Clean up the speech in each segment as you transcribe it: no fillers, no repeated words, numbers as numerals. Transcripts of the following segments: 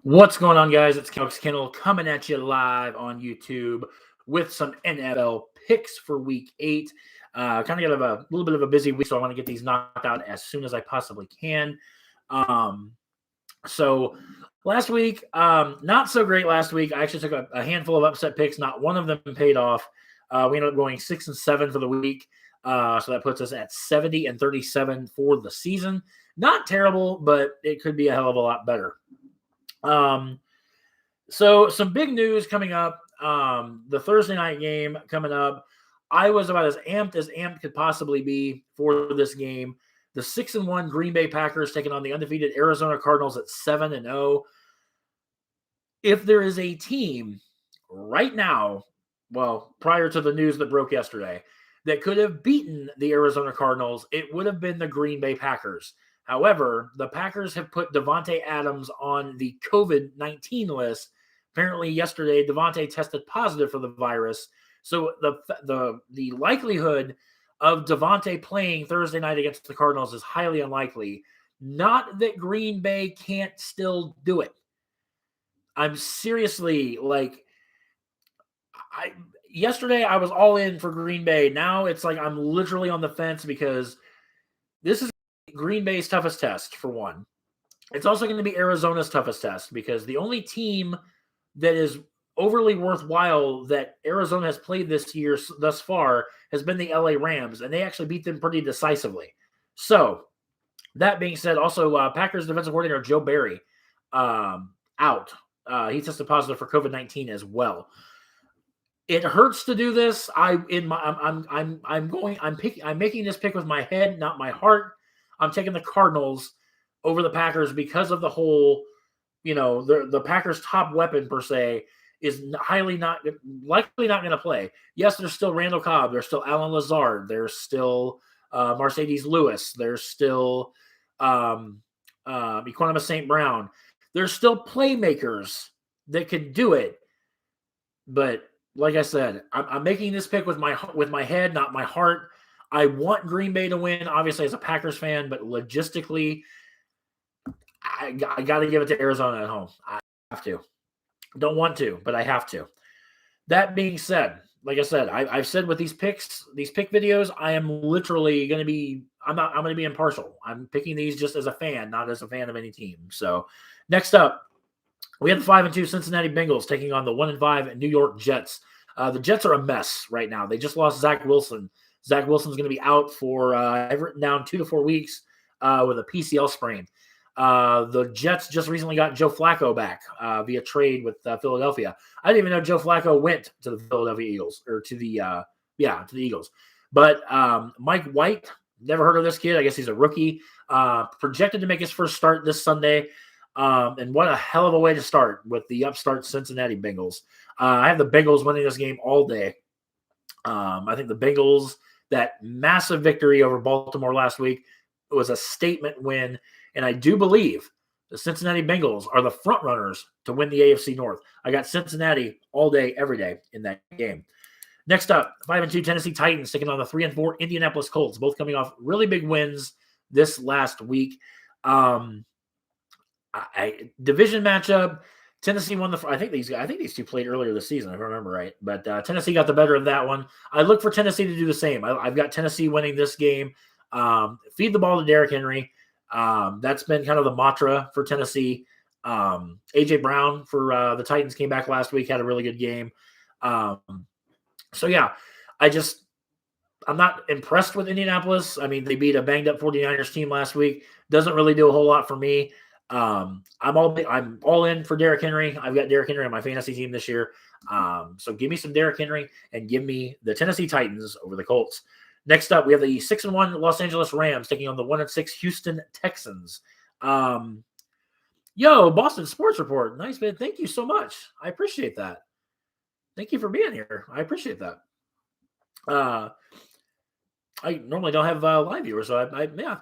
What's going on, guys? It's Alex Kennel coming at you live on YouTube with some NFL picks for Week 8. Kind of got a little bit of a busy week, so I want to get these knocked out as soon as I possibly can. So last week, not so great last week. I actually took a handful of upset picks. Not one of them paid off. We ended up going 6-7 for the week. So that puts us at 70-37 for the season. Not terrible, but it could be a hell of a lot better. So some big news coming up. The Thursday night game coming up. I was about as amped could possibly be for this game. The 6-1 Green Bay Packers taking on the undefeated Arizona Cardinals at 7-0. If there is a team right now, well, prior to the news that broke yesterday, that could have beaten the Arizona Cardinals, it would have been the Green Bay Packers. However, the Packers have put Davante Adams on the COVID-19 list. Apparently yesterday, Davante tested positive for the virus. So the likelihood of Davante playing Thursday night against the Cardinals is highly unlikely. Not that Green Bay can't still do it. I'm seriously yesterday I was all in for Green Bay. Now it's like I'm literally on the fence because this is Green Bay's toughest test, for one. It's also going to be Arizona's toughest test because the only team that is overly worthwhile that Arizona has played this year thus far has been the LA Rams, and they actually beat them pretty decisively. So, that being said, also Packers defensive coordinator Joe Barry out. He tested positive for COVID-19 as well. It hurts to do this. I'm making this pick with my head, not my heart. I'm taking the Cardinals over the Packers because of the whole, the Packers' top weapon per se is likely not going to play. Yes, there's still Randall Cobb. There's still Alan Lazard. There's still Mercedes Lewis. There's still Equanimous St. Brown. There's still playmakers that could do it. But like I said, I'm making this pick with my head, not my heart. I want Green Bay to win, obviously, as a Packers fan, but logistically, I got to give it to Arizona at home. I have to. Don't want to, but I have to. That being said, like I said, I've said with these pick videos, I am literally going to be – I'm going to be impartial. I'm picking these just as a fan, not as a fan of any team. So next up, we have the 5-2 Cincinnati Bengals taking on the 1-5 New York Jets. The Jets are a mess right now. They just lost Zach Wilson. Zach Wilson's going to be out for, I've written down 2 to 4 weeks with a PCL sprain. The Jets just recently got Joe Flacco back via trade with Philadelphia. I didn't even know Joe Flacco went to the Philadelphia Eagles or to the Eagles. But Mike White, never heard of this kid. I guess he's a rookie. Projected to make his first start this Sunday. And what a hell of a way to start with the upstart Cincinnati Bengals. I have the Bengals winning this game all day. I think the Bengals, that massive victory over Baltimore last week, was a statement win. And I do believe the Cincinnati Bengals are the front runners to win the AFC North. I got Cincinnati all day, every day in that game. Next up, 5-2 Tennessee Titans taking on the 3-4 Indianapolis Colts, both coming off really big wins this last week. Division matchup. Tennessee won I think these two played earlier this season, if I remember right. But Tennessee got the better of that one. I look for Tennessee to do the same. I've got Tennessee winning this game. Feed the ball to Derrick Henry. That's been kind of the mantra for Tennessee. A.J. Brown for the Titans came back last week, had a really good game. So, yeah, I'm not impressed with Indianapolis. I mean, they beat a banged-up 49ers team last week. Doesn't really do a whole lot for me. I'm all in for Derrick Henry. I've got Derrick Henry on my fantasy team this year. So give me some Derrick Henry and give me the Tennessee Titans over the Colts. Next up, we have the 6-1 Los Angeles Rams taking on the 1-6 Houston Texans. Boston Sports Report. Nice, man. Thank you so much. I appreciate that. Thank you for being here. I appreciate that. I normally don't have live viewers, so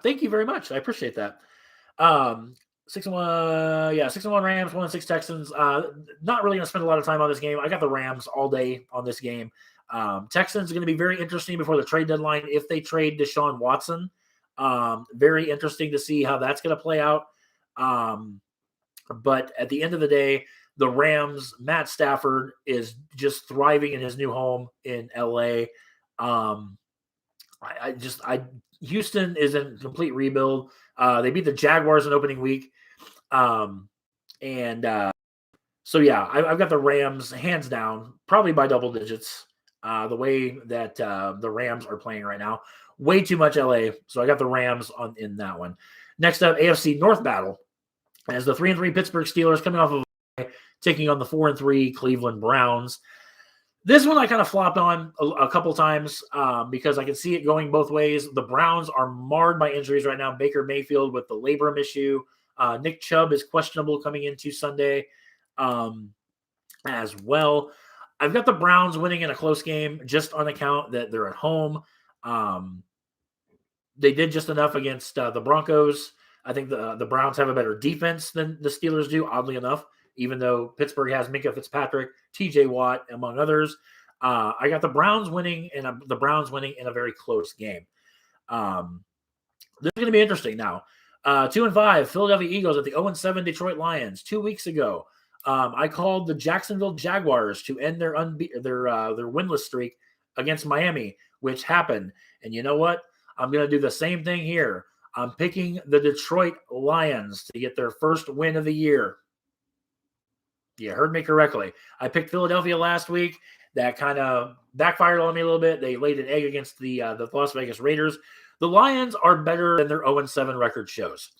thank you very much. I appreciate that. 6-1 Rams, 1-6 Texans. Not really going to spend a lot of time on this game. I got the Rams all day on this game. Texans are going to be very interesting before the trade deadline if they trade Deshaun Watson. Very interesting to see how that's going to play out. But at the end of the day, the Rams, Matt Stafford is just thriving in his new home in LA. Houston is in complete rebuild. They beat the Jaguars in opening week. So yeah, I've got the Rams hands down, probably by double digits. The way that the Rams are playing right now, way too much LA. So I got the Rams in that one. Next up, AFC North Battle, as the 3-3 Pittsburgh Steelers coming off of taking on the 4-3 Cleveland Browns. This one I kind of flopped on a couple times because I can see it going both ways. The Browns are marred by injuries right now. Baker Mayfield with the labrum issue. Nick Chubb is questionable coming into Sunday as well. I've got the Browns winning in a close game just on account that they're at home. They did just enough against the Broncos. I think the Browns have a better defense than the Steelers do, oddly enough, even though Pittsburgh has Minkah Fitzpatrick, TJ Watt, among others. I got the Browns winning, and the Browns winning in a very close game. This is going to be interesting now. 2-5 Philadelphia Eagles at the 0-7 Detroit Lions 2 weeks ago. I called the Jacksonville Jaguars to end their winless streak against Miami, which happened. And you know what? I'm going to do the same thing here. I'm picking the Detroit Lions to get their first win of the year. You heard me correctly. I picked Philadelphia last week. That kind of backfired on me a little bit. They laid an egg against the Las Vegas Raiders. The Lions are better than their 0-7 record shows.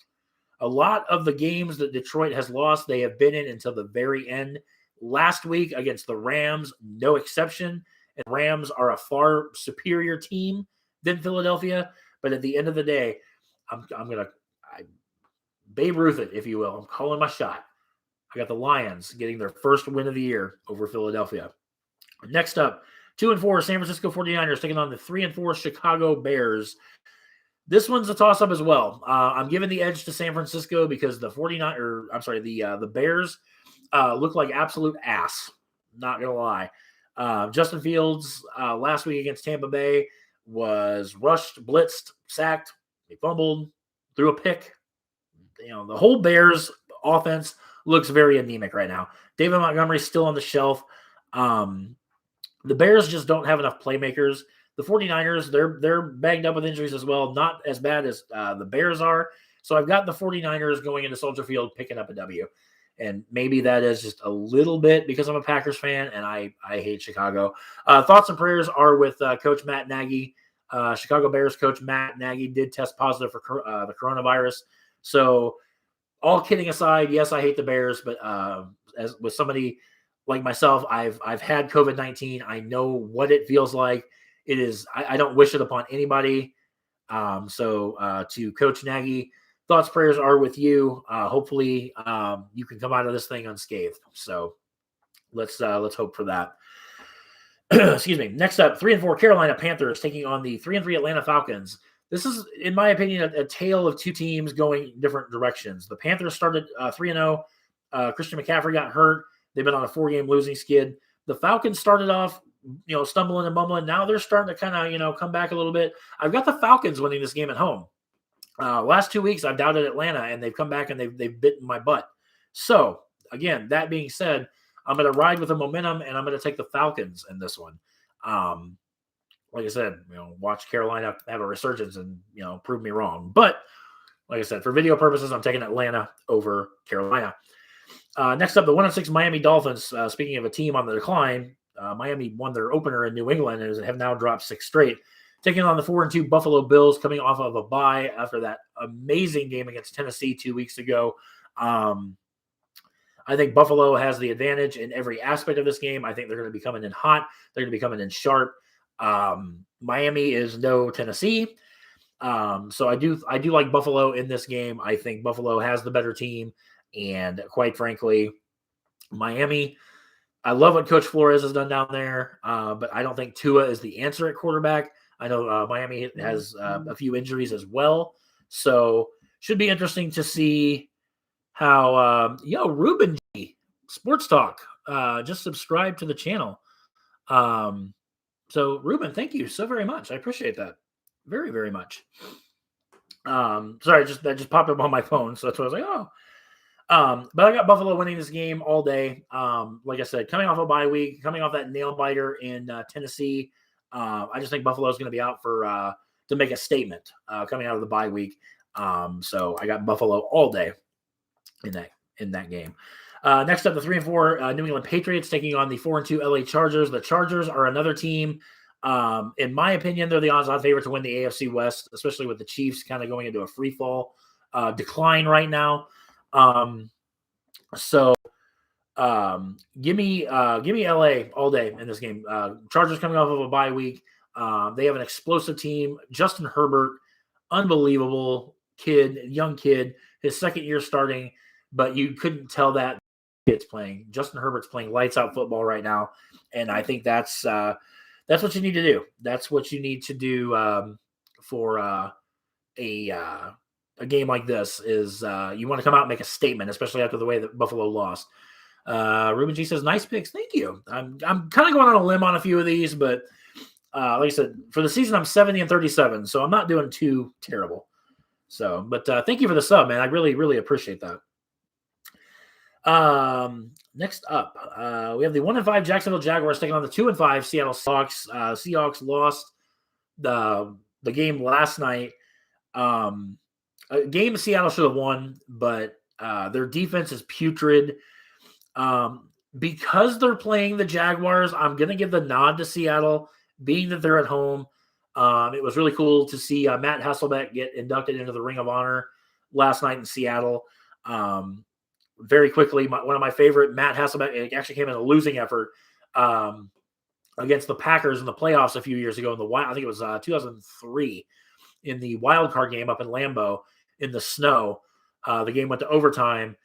A lot of the games that Detroit has lost, they have been in until the very end. Last week against the Rams, no exception. And Rams are a far superior team than Philadelphia. But at the end of the day, I'm going to Babe Ruth it, if you will. I'm calling my shot. I got the Lions getting their first win of the year over Philadelphia. Next up, 2-4 San Francisco 49ers taking on the 3-4 Chicago Bears. This one's a toss-up as well. I'm giving the edge to San Francisco because the Bears look like absolute ass. Not gonna lie. Justin Fields last week against Tampa Bay was rushed, blitzed, sacked. He fumbled, threw a pick. The whole Bears offense looks very anemic right now. David Montgomery's still on the shelf. The Bears just don't have enough playmakers. The 49ers, they're bagged up with injuries as well. Not as bad as the Bears are. So I've got the 49ers going into Soldier Field picking up a W. And maybe that is just a little bit because I'm a Packers fan and I hate Chicago. Thoughts and prayers are with Coach Matt Nagy. Chicago Bears coach Matt Nagy did test positive for the coronavirus. So all kidding aside, yes, I hate the Bears, but as with somebody like myself, I've had COVID-19. I know what it feels like. It is. I don't wish it upon anybody. So to Coach Nagy, thoughts, prayers are with you. Hopefully, you can come out of this thing unscathed. So let's hope for that. Excuse me. Next up, 3-4 Carolina Panthers taking on the 3-3 Atlanta Falcons. This is, in my opinion, a tale of two teams going different directions. The Panthers started 3-0. Christian McCaffrey got hurt. They've been on a 4-game losing skid. The Falcons started off, stumbling and mumbling. Now they're starting to kind of, come back a little bit. I've got the Falcons winning this game at home. Last 2 weeks, I've doubted Atlanta, and they've come back and they've bitten my butt. So, again, that being said, I'm going to ride with the momentum, and I'm going to take the Falcons in this one. Like I said, watch Carolina have a resurgence and, prove me wrong. But, like I said, for video purposes, I'm taking Atlanta over Carolina. Next up, the 1-6 Miami Dolphins. Speaking of a team on the decline, Miami won their opener in New England and have now dropped 6 straight. Taking on the 4-2 Buffalo Bills, coming off of a bye after that amazing game against Tennessee 2 weeks ago. I think Buffalo has the advantage in every aspect of this game. I think they're going to be coming in hot. They're going to be coming in sharp. Miami is no Tennessee. So I do like Buffalo in this game. I think Buffalo has the better team. And quite frankly, Miami, I love what Coach Flores has done down there, but I don't think Tua is the answer at quarterback. I know Miami has a few injuries as well. So should be interesting to see how, Ruben G, Sports Talk, just subscribe to the channel. So Ruben, thank you so very much. I appreciate that very, very much. Sorry, that just popped up on my phone. So that's why I was like, oh. But I got Buffalo winning this game all day. Like I said, coming off a bye week, coming off that nail biter in Tennessee, I just think Buffalo is going to be out for to make a statement coming out of the bye week. So I got Buffalo all day in that game. Next up, the 3-4 New England Patriots taking on the 4-2 LA Chargers. The Chargers are another team. In my opinion, they're the odds-on favorite to win the AFC West, especially with the Chiefs kind of going into a free fall decline right now. So give me LA all day in this game. Chargers coming off of a bye week. They have an explosive team. Justin Herbert, unbelievable kid, young kid, his second year starting, but you couldn't tell that kid's playing. Justin Herbert's playing lights out football right now, and I think that's what you need to do. That's what you need to do for a game like this is you want to come out and make a statement, especially after the way that Buffalo lost. Ruben G says, nice picks. Thank you. I'm kind of going on a limb on a few of these, but like I said, for the season, I'm 70-37, so I'm not doing too terrible. So, but thank you for the sub, man. I really, really appreciate that. Next up, we have the 1-5 Jacksonville Jaguars taking on the 2-5 Seattle Seahawks. Seahawks lost the game last night. A game Seattle should have won, but their defense is putrid. Because they're playing the Jaguars, I'm going to give the nod to Seattle, being that they're at home. It was really cool to see Matt Hasselbeck get inducted into the Ring of Honor last night in Seattle. Very quickly, one of my favorite, Matt Hasselbeck, it actually came in a losing effort against the Packers in the playoffs a few years ago. I think it was 2003 in the wild card game up in Lambeau in the snow. The game went to overtime.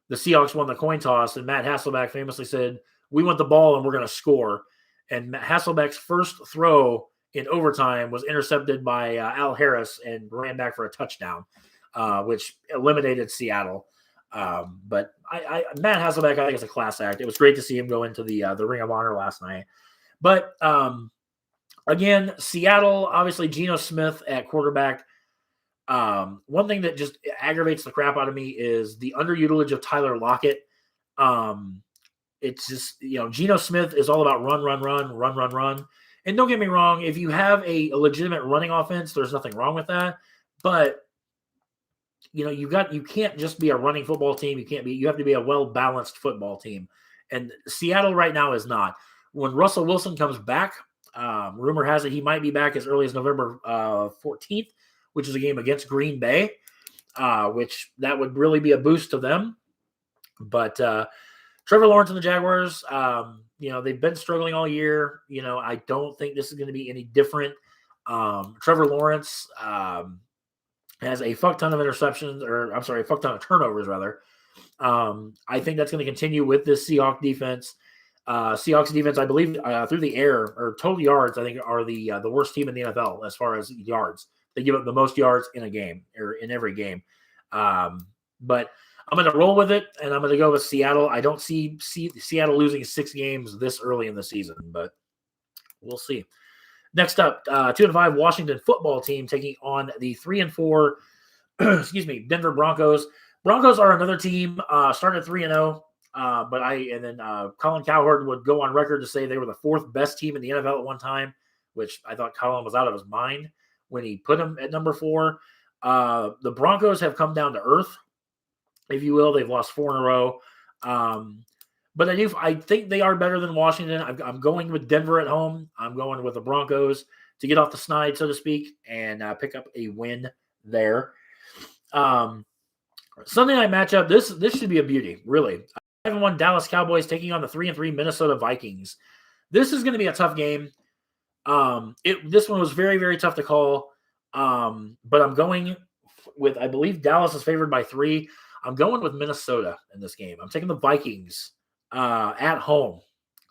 The Seahawks won the coin toss, and Matt Hasselbeck famously said, "We want the ball and we're going to score." And Hasselbeck's first throw in overtime was intercepted by Al Harris and ran back for a touchdown, which eliminated Seattle. But Matt Hasselbeck, I think, is a class act. It was great to see him go into the Ring of Honor last night. But again, Seattle, obviously, Geno Smith at quarterback. One thing that just aggravates the crap out of me is the underutilization of Tyler Lockett. It's just, Geno Smith is all about run. And don't get me wrong, if you have a legitimate running offense, there's nothing wrong with that. But you can't just be a running football team. You have to be a well-balanced football team. And Seattle right now is not. When Russell Wilson comes back, rumor has it he might be back as early as November 14th, which is a game against Green Bay, which that would really be a boost to them. But Trevor Lawrence and the Jaguars, they've been struggling all year. I don't think this is going to be any different. Trevor Lawrence has a fuck ton of interceptions, a fuck ton of turnovers, rather. I think that's going to continue with this Seahawks defense. Seahawks defense, I believe, through the air or total yards, I think are the worst team in the NFL as far as yards. They give up the most yards in a game or in every game. But I'm going to roll with it, and I'm going to go with Seattle. I don't see Seattle losing 6 games this early in the season, but we'll see. Next up, 2-5 Washington football team taking on the 3-4, Denver Broncos. Broncos are another team, started 3-0, but Colin Cowherd would go on record to say they were the 4th best team in the NFL at one time, which I thought Colin was out of his mind when he put them at number 4. The Broncos have come down to earth, if you will. They've lost 4 in a row. But I think they are better than Washington. I'm going with Denver at home. I'm going with the Broncos to get off the snide, so to speak, and pick up a win there. Sunday night matchup. This should be a beauty, really. 7-1 Dallas Cowboys taking on the 3-3 Minnesota Vikings. This is going to be a tough game. This one was very, very tough to call. But I'm going with, I believe Dallas is favored by 3. I'm going with Minnesota in this game. I'm taking the Vikings at home.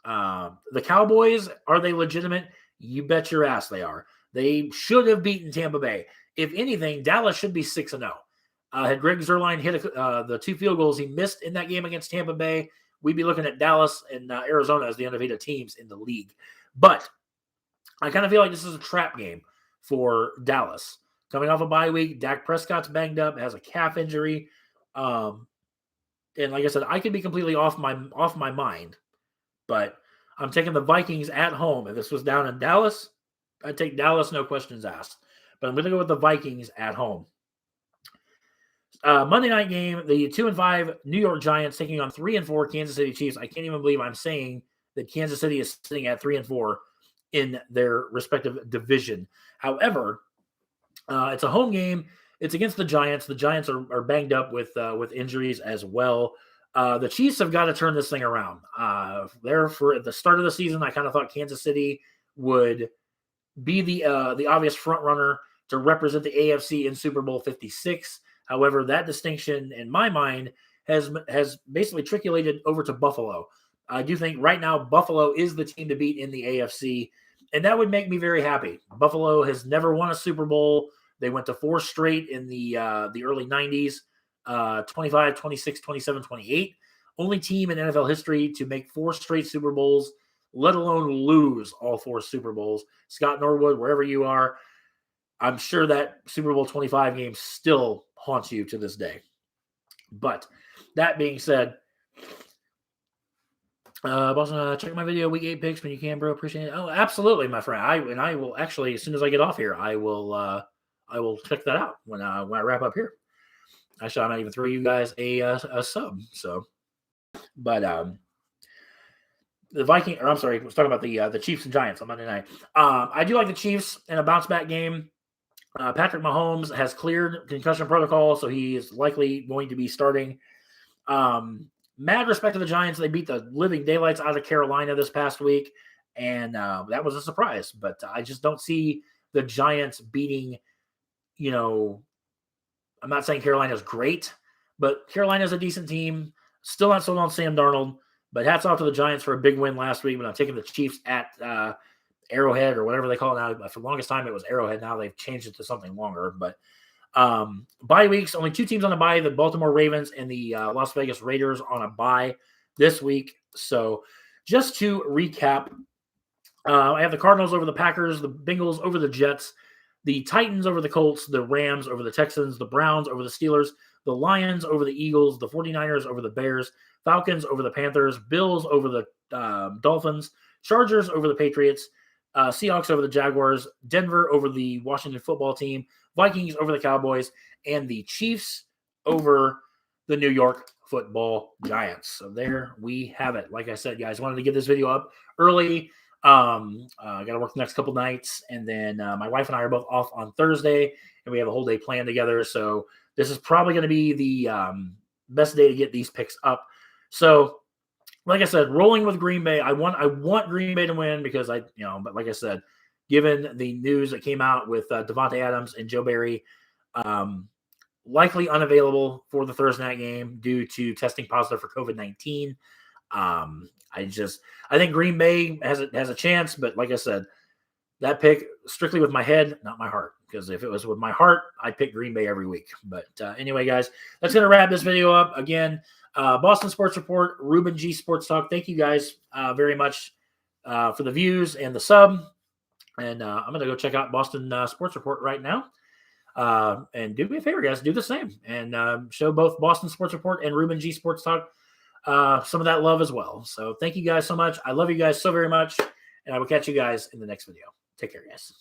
The Cowboys, are they legitimate? You bet your ass they are. They should have beaten Tampa Bay. If anything, Dallas should be 6-0. Had Greg Zuerlein hit the 2 field goals he missed in that game against Tampa Bay, we'd be looking at Dallas and Arizona as the undefeated teams in the league. But I kind of feel like this is a trap game for Dallas. Coming off a bye week, Dak Prescott's banged up, has a calf injury. And like I said, I could be completely off my mind, but I'm taking the Vikings at home. If this was down in Dallas, I'd take Dallas, no questions asked. But I'm going to go with the Vikings at home. Monday night game, the 2-5 New York Giants taking on 3-4 Kansas City Chiefs. I can't even believe I'm saying that Kansas City is sitting at 3-4 in their respective division. However, it's a home game. It's against the Giants. The Giants are banged up with injuries as well. The Chiefs have got to turn this thing around. There for at the start of the season, I kind of thought Kansas City would be the obvious front runner to represent the AFC in Super Bowl 56. However, that distinction, in my mind, has basically trickulated over to Buffalo. I do think right now Buffalo is the team to beat in the AFC, and that would make me very happy. Buffalo has never won a Super Bowl. They went to 4 straight in the early 90s, 25, 26, 27, 28. Only team in NFL history to make 4 straight Super Bowls, let alone lose all 4 Super Bowls. Scott Norwood, wherever you are, I'm sure that Super Bowl 25 game still haunts you to this day. But that being said, Boston, check my video, week 8 picks when you can, bro. Appreciate it. Oh, absolutely, my friend. I will actually, as soon as I get off here, I will check that out when I wrap up here. Actually, I might even throw you guys a sub. So, but the Viking, or I'm sorry, let's talk about the Chiefs and Giants on Monday night. I do like the Chiefs in a bounce back game. Patrick Mahomes has cleared concussion protocol, so he is likely going to be starting. Mad respect to the Giants. They beat the living daylights out of Carolina this past week, and that was a surprise. But I just don't see the Giants beating, I'm not saying Carolina's great, but Carolina's a decent team. Still not sold on Sam Darnold, but hats off to the Giants for a big win last week. But I'm taking the Chiefs at Arrowhead or whatever they call it now. For the longest time, it was Arrowhead. Now they've changed it to something longer. But bye weeks, only 2 teams on a bye, the Baltimore Ravens and the Las Vegas Raiders on a bye this week. So just to recap, I have the Cardinals over the Packers, the Bengals over the Jets, the Titans over the Colts, the Rams over the Texans, the Browns over the Steelers, the Lions over the Eagles, the 49ers over the Bears, Falcons over the Panthers, Bills over the Dolphins, Chargers over the Patriots, Seahawks over the Jaguars, Denver over the Washington football team, Vikings over the Cowboys, and the Chiefs over the New York football Giants. So there we have it. Like I said, guys, wanted to get this video up early. Got to work the next couple nights, and then my wife and I are both off on Thursday, and we have a whole day planned together. So this is probably going to be the best day to get these picks up. So, like I said, rolling with Green Bay. I want Green Bay to win because but like I said, given the news that came out with Devontae Adams and Joe Barry, likely unavailable for the Thursday night game due to testing positive for COVID-19. I think Green Bay has a chance, but like I said, that pick strictly with my head, not my heart. Because if it was with my heart, I'd pick Green Bay every week. But anyway, guys, that's going to wrap this video up. Again, Boston Sports Report, Ruben G Sports Talk. Thank you guys very much for the views and the sub. And I'm going to go check out Boston Sports Report right now. And do me a favor, guys, do the same. And show both Boston Sports Report and Ruben G Sports Talk some of that love as well. So thank you guys so much. I love you guys so very much. And I will catch you guys in the next video. Take care, guys.